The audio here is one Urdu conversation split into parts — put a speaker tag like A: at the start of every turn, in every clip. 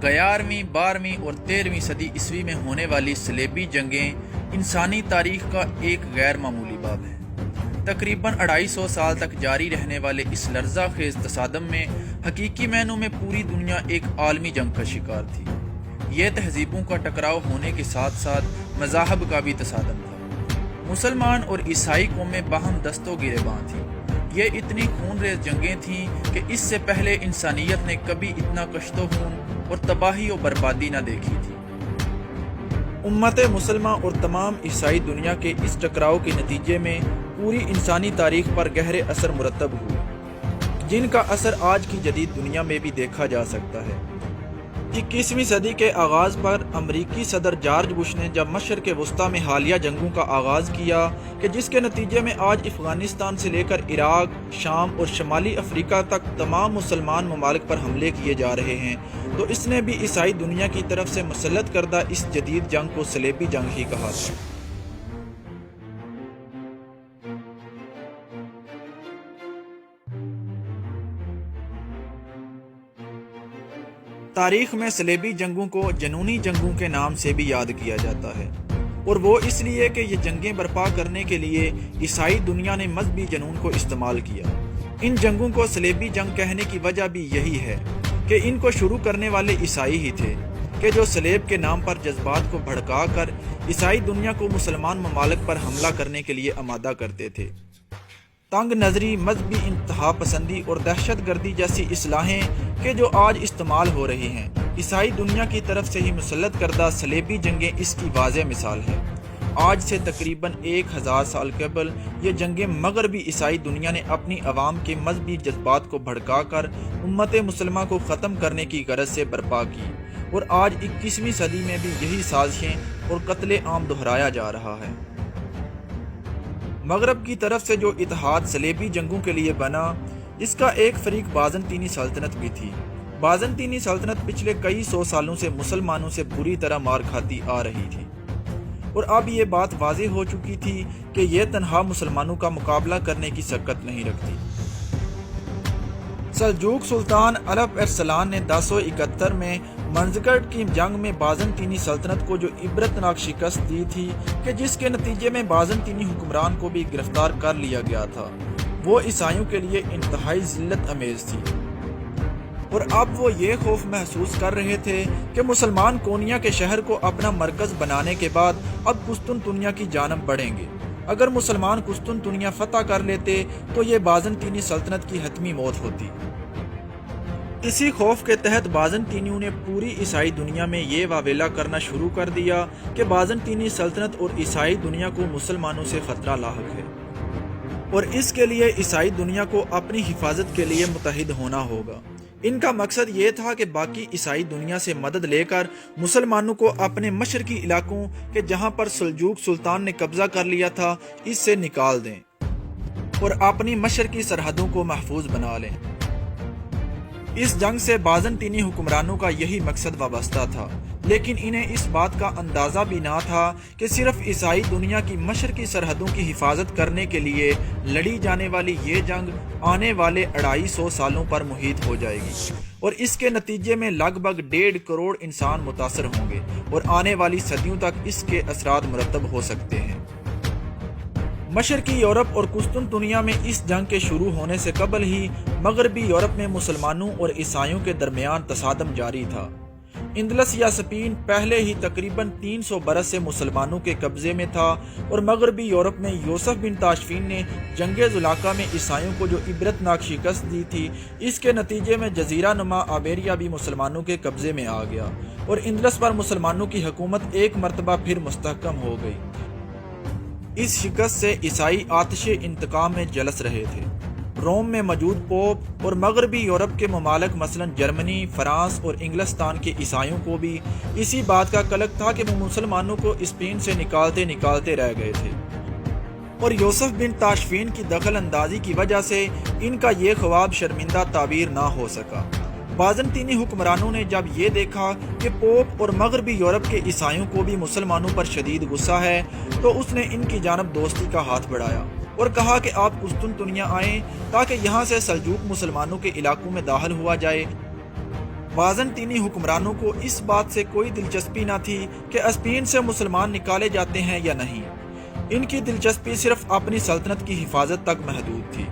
A: 11ویں 12ویں اور 13ویں صدی عیسوی میں ہونے والی صلیبی جنگیں انسانی تاریخ کا ایک غیر معمولی باب ہے۔ تقریباً 250 سال تک جاری رہنے والے اس لرزہ خیز تصادم میں حقیقی معنوں میں پوری دنیا ایک عالمی جنگ کا شکار تھی۔ یہ تہذیبوں کا ٹکراؤ ہونے کے ساتھ ساتھ مذاہب کا بھی تصادم تھا۔ مسلمان اور عیسائی قومیں باہم دست و گریباں تھیں۔ یہ اتنی خون ریز جنگیں تھیں کہ اس سے پہلے انسانیت نے کبھی اتنا کشت و خون اور تباہی و بربادی نہ دیکھی تھی۔ امت مسلمہ اور تمام عیسائی دنیا کے اس ٹکراؤ کے نتیجے میں پوری انسانی تاریخ پر گہرے اثر مرتب ہوئے، جن کا اثر آج کی جدید دنیا میں بھی دیکھا جا سکتا ہے۔ 21ویں صدی کے آغاز پر امریکی صدر جارج بش نے جب مشرق وسطیٰ میں حالیہ جنگوں کا آغاز کیا کہ جس کے نتیجے میں آج افغانستان سے لے کر عراق، شام اور شمالی افریقہ تک تمام مسلمان ممالک پر حملے کیے جا رہے ہیں، تو اس نے بھی عیسائی دنیا کی طرف سے مسلط کردہ اس جدید جنگ کو صلیبی جنگ ہی کہا تھا۔ تاریخ میں صلیبی جنگوں کو جنونی جنگوں کے نام سے بھی یاد کیا جاتا ہے، اور وہ اس لیے کہ یہ جنگیں برپا کرنے کے لیے عیسائی دنیا نے مذہبی جنون کو استعمال کیا۔ ان جنگوں کو صلیبی جنگ کہنے کی وجہ بھی یہی ہے کہ ان کو شروع کرنے والے عیسائی ہی تھے کہ جو صلیب کے نام پر جذبات کو بھڑکا کر عیسائی دنیا کو مسلمان ممالک پر حملہ کرنے کے لیے آمادہ کرتے تھے۔ تنگ نظری، مذہبی انتہا پسندی اور دہشت گردی جیسی اصطلاحیں کہ جو آج استعمال ہو رہی ہیں، عیسائی دنیا کی طرف سے ہی مسلط کردہ صلیبی جنگیں اس کی واضح مثال ہیں۔ آج سے تقریباً 1000 سال قبل یہ جنگیں مغربی عیسائی دنیا نے اپنی عوام کے مذہبی جذبات کو بھڑکا کر امت مسلمہ کو ختم کرنے کی غرض سے برپا کی، اور آج 21ویں صدی میں بھی یہی سازشیں اور قتل عام دہرایا جا رہا ہے۔ مغرب کی طرف سے جو اتحاد صلیبی جنگوں کے لیے بنا، اس کا ایک فریق بازنطینی سلطنت بھی تھی۔ بازنطینی سلطنت پچھلے کئی سو سالوں سے مسلمانوں سے بری طرح مار کھاتی آ رہی تھی، اور اب یہ بات واضح ہو چکی تھی کہ یہ تنہا مسلمانوں کا مقابلہ کرنے کی سکت نہیں رکھتی۔ سلجوق سلطان الپ ارسلان نے 1071 میں منزگڑھ کی جنگ میں بازنطینی سلطنت کو جو عبرتناک شکست دی تھی کہ جس کے نتیجے میں بازنطینی حکمران کو بھی گرفتار کر لیا گیا تھا، وہ عیسائیوں کے لیے انتہائی ذلت امیز تھی، اور اب وہ یہ خوف محسوس کر رہے تھے کہ مسلمان کونیا کے شہر کو اپنا مرکز بنانے کے بعد اب قسطنطنیہ کی جانب بڑھیں گے۔ اگر مسلمان قسطنطنیہ فتح کر لیتے تو یہ بازنطینی سلطنت کی حتمی موت ہوتی۔ اسی خوف کے تحت بازنطینیوں نے پوری عیسائی دنیا میں یہ واویلا کرنا شروع کر دیا کہ بازنطینی سلطنت اور عیسائی دنیا کو مسلمانوں سے خطرہ لاحق ہے، اور اس کے لیے عیسائی دنیا کو اپنی حفاظت کے لیے متحد ہونا ہوگا۔ ان کا مقصد یہ تھا کہ باقی عیسائی دنیا سے مدد لے کر مسلمانوں کو اپنے مشرقی علاقوں کے جہاں پر سلجوق سلطان نے قبضہ کر لیا تھا اس سے نکال دیں، اور اپنی مشرقی سرحدوں کو محفوظ بنا لیں۔ اس جنگ سے بازنطینی حکمرانوں کا یہی مقصد وابستہ تھا، لیکن انہیں اس بات کا اندازہ بھی نہ تھا کہ صرف عیسائی دنیا کی مشرقی سرحدوں کی حفاظت کرنے کے لیے لڑی جانے والی یہ جنگ آنے والے 250 سالوں پر محیط ہو جائے گی، اور اس کے نتیجے میں لگ بھگ 1.5 کروڑ انسان متاثر ہوں گے، اور آنے والی صدیوں تک اس کے اثرات مرتب ہو سکتے ہیں۔ مشرقی یورپ اور قسطنطنیہ میں اس جنگ کے شروع ہونے سے قبل ہی مغربی یورپ میں مسلمانوں اور عیسائیوں کے درمیان تصادم جاری تھا۔ اندلس یا اسپین پہلے ہی تقریباً 300 برس سے مسلمانوں کے قبضے میں تھا، اور مغربی یورپ میں یوسف بن تاشفین نے جنگ زلاقہ میں عیسائیوں کو جو عبرتناک شکست دی تھی، اس کے نتیجے میں جزیرہ نما آبیریا بھی مسلمانوں کے قبضے میں آ گیا، اور اندلس پر مسلمانوں کی حکومت ایک مرتبہ پھر مستحکم ہو گئی۔ اس شکست سے عیسائی آتش انتقام میں جلس رہے تھے۔ روم میں موجود پوپ اور مغربی یورپ کے ممالک مثلا جرمنی، فرانس اور انگلستان کے عیسائیوں کو بھی اسی بات کا قلق تھا کہ وہ مسلمانوں کو اسپین سے نکالتے رہ گئے تھے، اور یوسف بن تاشفین کی دخل اندازی کی وجہ سے ان کا یہ خواب شرمندہ تعبیر نہ ہو سکا۔ بازنطینی حکمرانوں نے جب یہ دیکھا کہ پوپ اور مغربی یورپ کے عیسائیوں کو بھی مسلمانوں پر شدید غصہ ہے، تو اس نے ان کی جانب دوستی کا ہاتھ بڑھایا اور کہا کہ آپ قسطنطنیہ آئیں تاکہ یہاں سے سلجوق مسلمانوں کے علاقوں میں داخل ہوا جائے، بازنطینی حکمرانوں کو اس بات سے کوئی دلچسپی نہ تھی کہ اسپین سے مسلمان نکالے جاتے ہیں یا نہیں۔ ان کی دلچسپی صرف اپنی سلطنت کی حفاظت تک محدود تھی۔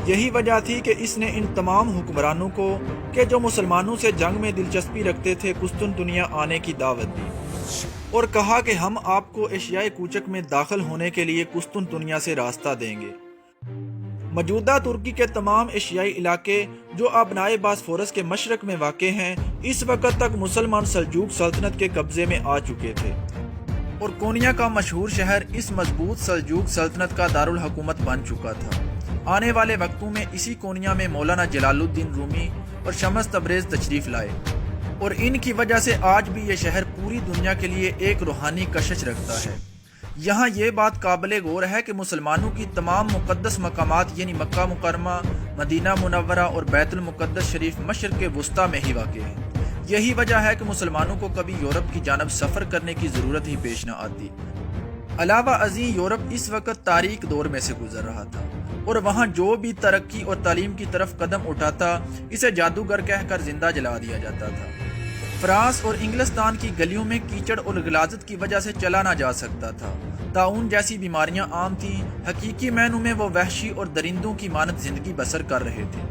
A: یہی وجہ تھی کہ اس نے ان تمام حکمرانوں کو کہ جو مسلمانوں سے جنگ میں دلچسپی رکھتے تھے قسطنطنیہ آنے کی دعوت دی اور کہا کہ ہم آپ کو ایشیائے کوچک میں داخل ہونے کے لیے قسطنطنیہ سے راستہ دیں گے۔ موجودہ ترکی کے تمام ایشیائی علاقے جو ابنائے باسفورس کے مشرق میں واقع ہیں اس وقت تک مسلمان سلجوق سلطنت کے قبضے میں آ چکے تھے اور کونیا کا مشہور شہر اس مضبوط سلجوق سلطنت کا دارالحکومت بن چکا تھا۔ آنے والے وقتوں میں اسی کونیا میں مولانا جلال الدین رومی اور شمس تبریز تشریف لائے اور ان کی وجہ سے آج بھی یہ شہر پوری دنیا کے لیے ایک روحانی کشش رکھتا ہے۔ یہاں یہ بات قابل غور ہے کہ مسلمانوں کی تمام مقدس مقامات یعنی مکہ مکرمہ، مدینہ منورہ اور بیت المقدس شریف مشرق وسطیٰ میں ہی واقع ہے۔ یہی وجہ ہے کہ مسلمانوں کو کبھی یورپ کی جانب سفر کرنے کی ضرورت ہی پیش نہ آتی۔ علاوہ ازیں یورپ اس وقت تاریک دور میں سے گزر رہا تھا اور وہاں جو بھی ترقی اور تعلیم کی طرف قدم اٹھاتا اسے جادوگر کہہ کر زندہ جلا دیا جاتا تھا۔ فرانس اور انگلستان کی گلیوں میں کیچڑ اور غلاظت کی وجہ سے چلا نہ جا سکتا تھا۔ طاعون جیسی بیماریاں عام تھیں۔ حقیقی معنوں میں وہ وحشی اور درندوں کی مانند زندگی بسر کر رہے تھے۔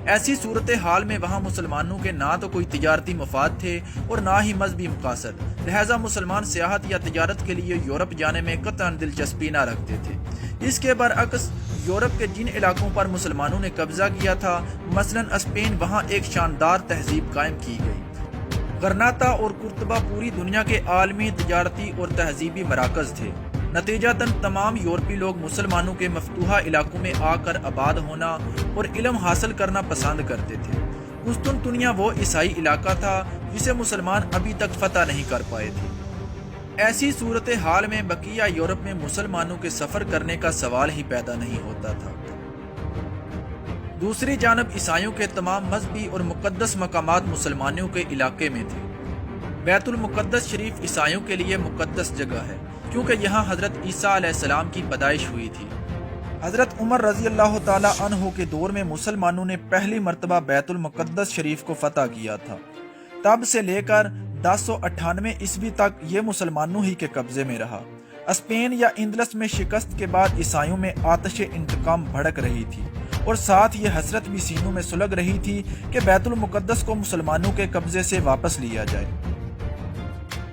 A: ایسی صورتحال میں وہاں مسلمانوں کے نہ تو کوئی تجارتی مفاد تھے اور نہ ہی مذہبی مقاصد، لہٰذا مسلمان سیاحت یا تجارت کے لیے یورپ جانے میں قطعاً دلچسپی نہ رکھتے تھے۔ اس کے برعکس یورپ کے جن علاقوں پر مسلمانوں نے قبضہ کیا تھا مثلاً اسپین، وہاں ایک شاندار تہذیب قائم کی گئی۔ غرناطہ اور قرطبہ پوری دنیا کے عالمی تجارتی اور تہذیبی مراکز تھے۔ نتیجتاً تمام یورپی لوگ مسلمانوں کے مفتوحہ علاقوں میں آ کر آباد ہونا اور علم حاصل کرنا پسند کرتے تھے۔ قسطنطنیہ وہ عیسائی علاقہ تھا جسے مسلمان ابھی تک فتح نہیں کر پائے تھے۔ ایسی صورتحال میں بقیہ یورپ میں مسلمانوں کے سفر کرنے کا سوال ہی پیدا نہیں ہوتا تھا۔ دوسری جانب عیسائیوں کے تمام مذہبی اور مقدس مقامات مسلمانوں کے علاقے میں تھے۔ بیت المقدس شریف عیسائیوں کے لیے مقدس جگہ ہے کیونکہ یہاں حضرت عیسیٰ علیہ السلام کی پیدائش ہوئی تھی۔ حضرت عمر رضی اللہ تعالیٰ عنہ کے دور میں مسلمانوں نے پہلی مرتبہ بیت المقدس شریف کو فتح کیا تھا۔ تب سے لے کر 1098 عیسوی تک یہ مسلمانوں ہی کے قبضے میں رہا۔ اسپین یا اندلس میں شکست کے بعد عیسائیوں میں آتش انتقام بھڑک رہی تھی اور ساتھ یہ حسرت بھی سینوں میں سلگ رہی تھی کہ بیت المقدس کو مسلمانوں کے قبضے سے واپس لیا جائے۔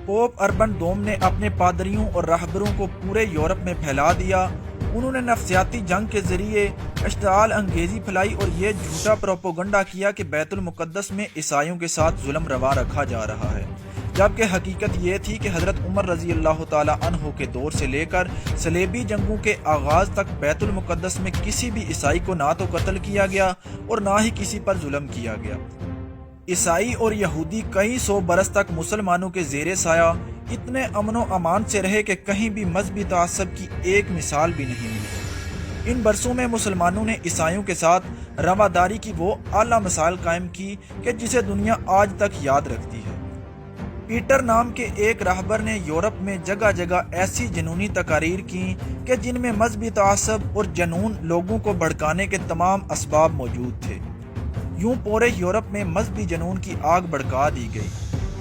A: پوپ اربن دوم نے اپنے پادریوں اور راہبروں کو پورے یورپ میں پھیلا دیا۔ انہوں نے نفسیاتی جنگ کے ذریعے اشتعال انگیزی پھیلائی اور یہ جھوٹا پروپیگنڈا کیا کہ بیت المقدس میں عیسائیوں کے ساتھ ظلم روا رکھا جا رہا ہے، جبکہ حقیقت یہ تھی کہ حضرت عمر رضی اللہ تعالیٰ عنہ کے دور سے لے کر صلیبی جنگوں کے آغاز تک بیت المقدس میں کسی بھی عیسائی کو نہ تو قتل کیا گیا اور نہ ہی کسی پر ظلم کیا گیا۔ عیسائی اور یہودی کئی سو برس تک مسلمانوں کے زیر سایہ اتنے امن و امان سے رہے کہ کہیں بھی مذہبی تعصب کی ایک مثال بھی نہیں ملی۔ ان برسوں میں مسلمانوں نے عیسائیوں کے ساتھ رواداری کی وہ اعلیٰ مثال قائم کی کہ جسے دنیا آج تک یاد رکھتی ہے۔ پیٹر نام کے ایک راہبر نے یورپ میں جگہ جگہ ایسی جنونی تقاریر کی کہ جن میں مذہبی تعصب اور جنون لوگوں کو بھڑکانے کے تمام اسباب موجود تھے۔ یوں پورے یورپ میں مذہبی جنون کی آگ بھڑکا دی گئی۔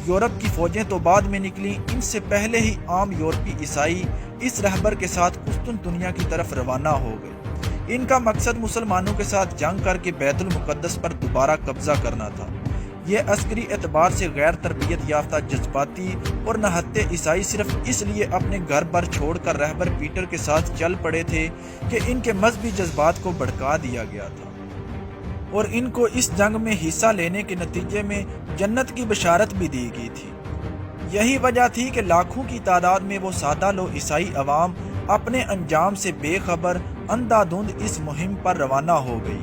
A: یورپ کی فوجیں تو بعد میں نکلیں، ان سے پہلے ہی عام یورپی عیسائی اس رہبر کے ساتھ قسطنطنیہ کی طرف روانہ ہو گئے۔ ان کا مقصد مسلمانوں کے ساتھ جنگ کر کے بیت المقدس پر دوبارہ قبضہ کرنا تھا۔ یہ عسکری اعتبار سے غیر تربیت یافتہ جذباتی اور نہتے عیسائی صرف اس لیے اپنے گھر بر چھوڑ کر رہبر پیٹر کے ساتھ چل پڑے تھے کہ ان کے مذہبی جذبات کو بھڑکا دیا گیا تھا اور ان کو اس جنگ میں حصہ لینے کے نتیجے میں جنت کی بشارت بھی دی گئی تھی۔ یہی وجہ تھی کہ لاکھوں کی تعداد میں وہ سادہ لو عیسائی عوام اپنے انجام سے بے خبر اندھا دھند اس مہم پر روانہ ہو گئی۔